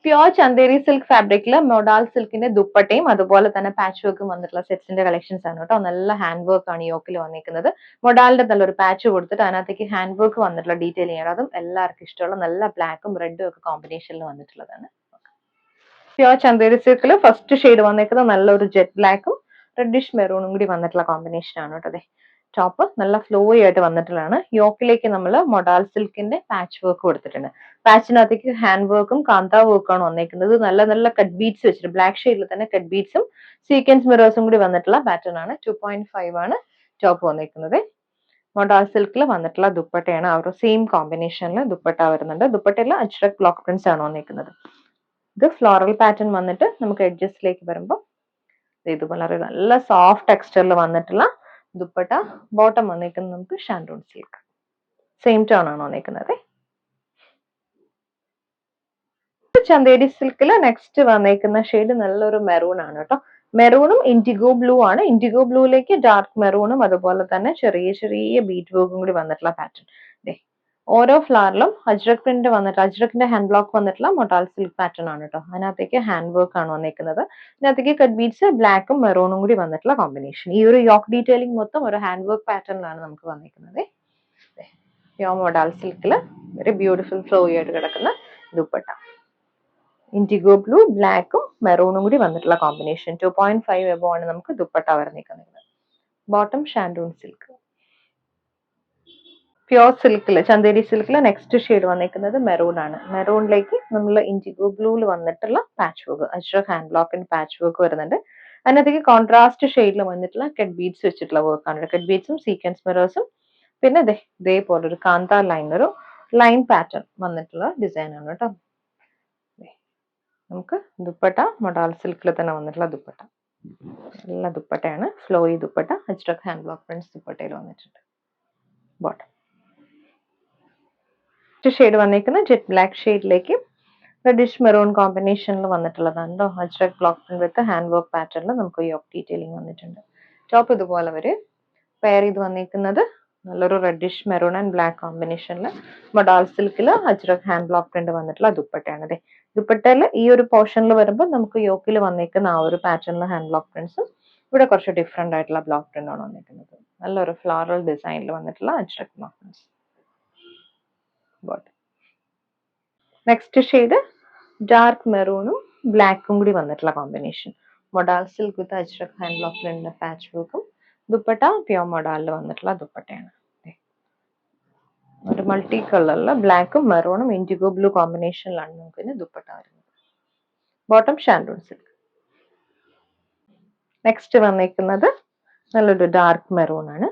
Pure Chanderi silk ഫാബ്രിക്കില് modal സിൽക്കിന്റെ ദുപ്പട്ടയും അതുപോലെ തന്നെ പാച്ച് വർക്കും വന്നിട്ടുള്ള സെറ്റ്സിന്റെ കളക്ഷൻസ് ആണ് കേട്ടോ. നല്ല ഹാൻഡ് വർക്ക് ആണ് യോക്കിൽ വന്നിരിക്കുന്നത്. മൊഡാളിന്റെ നല്ലൊരു പാച്ച് കൊടുത്തിട്ട് അതിനകത്തേക്ക് ഹാൻഡ് വർക്ക് വന്നിട്ടുള്ള ഡീറ്റെയിൽ ചെയ്യണം. അതും എല്ലാവർക്കും ഇഷ്ടമുള്ള നല്ല ബ്ലാക്കും റെഡും ഒക്കെ കോമ്പിനേഷനിൽ വന്നിട്ടുള്ളതാണ്. പ്യോർ ചന്തേരി സിൽക്കിൽ ഫസ്റ്റ് ഷെയ്ഡ് വന്നിരിക്കുന്നത് നല്ലൊരു ജെറ്റ് ബ്ലാക്കും റെഡിഷ് മെറൂണും കൂടി വന്നിട്ടുള്ള കോമ്പിനേഷൻ ആണ് കേട്ടോ. അതെ, ടോപ്പ് നല്ല ഫ്ലോയി ആയിട്ട് വന്നിട്ടുള്ളതാണ്. യോക്കിലേക്ക് നമ്മൾ മൊഡാൾ സിൽക്കിന്റെ പാച്ച് വർക്ക് കൊടുത്തിട്ടുണ്ട്. പാച്ചിനകത്തേക്ക് ഹാൻഡ് വർക്കും കാന്ത വർക്കാണ് വന്നേക്കുന്നത്. നല്ല നല്ല കട്ട് ബീഡ്സ് വെച്ചിട്ട് ബ്ലാക്ക് ഷെയ്ഡിൽ തന്നെ കട്ട് ബീഡ്സും സീക്വൻസ് മിറേഴ്സും കൂടി വന്നിട്ടുള്ള പാറ്റേൺ ആണ്. 2.5 ആണ് ടോപ്പ് വന്നേക്കുന്നത്. മൊഡാൾ സിൽക്കിൽ വന്നിട്ടുള്ള ദുപ്പട്ടയാണ്. ആ ഒരു സെയിം കോമ്പിനേഷനിൽ ദുപ്പട്ട വരുന്നുണ്ട്. ദുപ്പട്ടയിൽ അജ്രക് ബ്ലോക്ക് പ്രിന്റ്സ് ആണ് വന്നേക്കുന്നത്. ഇത് ഫ്ലോറൽ പാറ്റേൺ വന്നിട്ട് നമുക്ക് എഡ്ജസ്റ്റിലേക്ക് വരുമ്പോൾ ഇത് വളരെ നല്ല സോഫ്റ്റ് ടെക്സ്ചറിൽ വന്നിട്ടുള്ള ദുപ്പട്ട. ബോട്ടം വന്നേക്കുന്നത് നമുക്ക് ഷാൻഡൂൺ സിൽക്ക് സെയിം ടോൺ ആണ് വന്നേക്കുന്നത്. ചന്തേരി സിൽക്കില് നെക്സ്റ്റ് വന്നേക്കുന്ന ഷെയ്ഡ് നല്ലൊരു മെറൂൺ ആണ് കേട്ടോ. മെറൂണും ഇൻഡിഗോ ബ്ലൂ ആണ്. ഇൻഡിഗോ ബ്ലൂയിലേക്ക് ഡാർക്ക് മെറൂണും അതുപോലെ തന്നെ ചെറിയ ചെറിയ ബീറ്റ് വർക്കും കൂടി വന്നിട്ടുള്ള പാറ്റേൺ. ഓരോ ഫ്ലവറിലും അജ്രക് പ്രിന്റ് വന്നിട്ട് അജ്രക്കിന്റെ ഹാൻഡ് ബ്ലോക്ക് വന്നിട്ടുള്ള മൊഡാൾ സിൽക്ക് പാറ്റേൺ ആണ് കേട്ടോ. അതിനകത്തേക്ക് ഹാൻഡ് വർക്ക് ആണ് വന്നിരിക്കുന്നത്. ഇതിനകത്തേക്ക് കട്ട് ബീഡ്സ് ബ്ലാക്കും മെറൂണും കൂടി വന്നിട്ടുള്ള കോമ്പിനേഷൻ. ഈ ഒരു യോക്ക് ഡീറ്റെയിലിംഗ് മൊത്തം ഒരു ഹാൻഡ് വർക്ക് പാറ്റേണിലാണ് നമുക്ക് വന്നിരിക്കുന്നത്. യോ മൊഡാൾ സിൽക്കിൽ വെരി ബ്യൂട്ടിഫുൾ ഫ്ലോയി ആയിട്ട് കിടക്കുന്ന ദുപ്പട്ട. ഇൻഡിഗോ ബ്ലൂ ബ്ലാക്കും മെറൂണും കൂടി വന്നിട്ടുള്ള കോമ്പിനേഷൻ. 2.5 എബോ ആണ് നമുക്ക് ദുപ്പട്ട വരുന്നിരിക്കുന്നത്. ബോട്ടം ഷാൻഡൂൺ സിൽക്ക്. പ്യോർ സിൽക്കില് ചന്തേരി സിൽക്കില് നെക്സ്റ്റ് ഷെയ്ഡ് വന്നിരിക്കുന്നത് മെറൂൺ ആണ്. മെറൂണിലേക്ക് നമ്മൾ ഇൻഡിഗോ ബ്ലൂവിൽ വന്നിട്ടുള്ള പാച്ച് വർക്ക് അജ്രക് ഹാൻഡ് ബ്ലോക്കിന്റെ പാച്ച് വർക്ക് വരുന്നുണ്ട്. അതിനകത്തേക്ക് കോൺട്രാസ്റ്റ് ഷെയ്ഡിൽ വന്നിട്ടുള്ള കട്ട് ബീഡ്സ് വെച്ചിട്ടുള്ള വർക്കാണ്. കട്ട് ബീഡ്സും സീക്വൻസ് മിറേഴ്സും പിന്നെ ഇതേപോലെ ഒരു കാന്ത ലൈൻ ഒരു ലൈൻ പാറ്റേൺ വന്നിട്ടുള്ള ഡിസൈൻ ആണ് കേട്ടോ. നമുക്ക് ദുപ്പട്ട മൊഡാൾ സിൽക്കിൽ തന്നെ വന്നിട്ടുള്ള ദുപ്പട്ട. നല്ല ദുപ്പട്ടയാണ്. Flowy dupatta Ajrakh hand block prints ദുപ്പട്ടയിൽ വന്നിട്ടുണ്ട്. ബോട്ടം ഷെയ്ഡ് വന്നിരിക്കുന്ന ജെറ്റ് ബ്ലാക്ക് ഷെയ്ഡിലേക്ക് റെഡിഷ് മെറൂൺ കോമ്പിനേഷനിൽ വന്നിട്ടുള്ളതാണ് കേട്ടോ. Ajrakh block print with hand work പാറ്റേണിൽ നമുക്ക് യോക്ക് ഡീറ്റെയിലിംഗ് വന്നിട്ടുണ്ട്. ടോപ്പ് ഇതുപോലെ വരെ പെയർ ചെയ്ത് വന്നിരിക്കുന്നത് നല്ലൊരു റെഡിഷ് മെറൂൺ ആൻഡ് ബ്ലാക്ക് കോമ്പിനേഷനിൽ മൊഡാൾ സിൽക്കിൽ അജ്രക് ഹാൻഡ് ബ്ലോക്ക് പ്രിന്റ് വന്നിട്ടുള്ള ദുപ്പട്ടയാണ്. അതെ, ദുപ്പട്ടയിൽ ഈ ഒരു പോർഷനിൽ വരുമ്പോൾ നമുക്ക് യോക്കിൽ വന്നിരിക്കുന്ന ആ ഒരു പാറ്റേണിൽ ഹാൻഡ് ബ്ലോക്ക് പ്രിന്റ്സും ഇവിടെ കുറച്ച് ഡിഫറെന്റ് ആയിട്ടുള്ള ബ്ലോക്ക് പ്രിന്റ് ആണ് വന്നിരിക്കുന്നത്. നല്ലൊരു ഫ്ലോറൽ ഡിസൈനിൽ വന്നിട്ടുള്ള Ajrakh block prints. Next shade dark മെറൂണും ബ്ലാക്കും കൂടി വന്നിട്ടുള്ള combination. Modal silk with Ajrakh hand block print patch വർക്കും ദുപ്പട്ട പ്യോർ മൊഡാളിൽ വന്നിട്ടുള്ള ദുപ്പട്ടയാണ്. ഒരു മൾട്ടി കളറിൽ ബ്ലാക്കും മെറൂണും ഇൻഡിഗോ ബ്ലൂ കോമ്പിനേഷനിലാണ് നമുക്ക് ഇതിന് ദുപ്പട്ട വരുന്നത്. ബോട്ടം ഷാൻഡൂൺ സിൽക്ക്. നെക്സ്റ്റ് വന്നിരിക്കുന്നത് നല്ലൊരു ഡാർക്ക് മെറൂൺ ആണ്.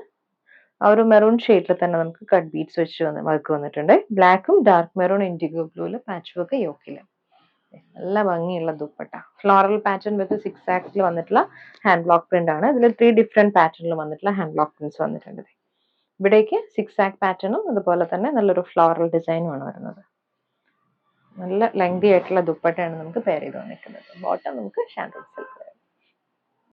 ആ ഒരു മെറൂൺ ഷെയ്ഡിൽ തന്നെ നമുക്ക് കട്ട് ബീഡ്സ് വെച്ച് വർക്ക് വന്നിട്ടുണ്ട്. ബ്ലാക്കും ഡാർക്ക് മെറൂൺ ഇൻഡിഗോ ബ്ലൂവിൽ പാച്ച് വർക്ക് യോക്കില്. നല്ല ഭംഗിയുള്ള ദുപ്പട്ട. ഫ്ലോറൽ പാറ്റേൺ വിത്ത് 6 ആക്സിൽ വന്നിട്ടുള്ള ഹാൻഡ് ബ്ലോക്ക് പ്രിന്റ് ആണ്. ഇതിൽ 3 ഡിഫറെന്റ് പാറ്റേണിൽ വന്നിട്ടുള്ള ഹാൻഡ് ബ്ലോക്ക് പ്രിന്റ്സ് വന്നിട്ടുണ്ട്. ഇവിടേക്ക് 6 ആക്ട് പാറ്റേണും അതുപോലെ തന്നെ നല്ലൊരു ഫ്ലോറൽ ഡിസൈനും ആണ് വരുന്നത്. നല്ല ലെങ്തി ആയിട്ടുള്ള ദുപ്പട്ടയാണ് നമുക്ക് പെയർ ചെയ്ത് വന്നിരിക്കുന്നത്. ബോട്ടം നമുക്ക് ഷാൻഡൂൺ സിൽക്ക്.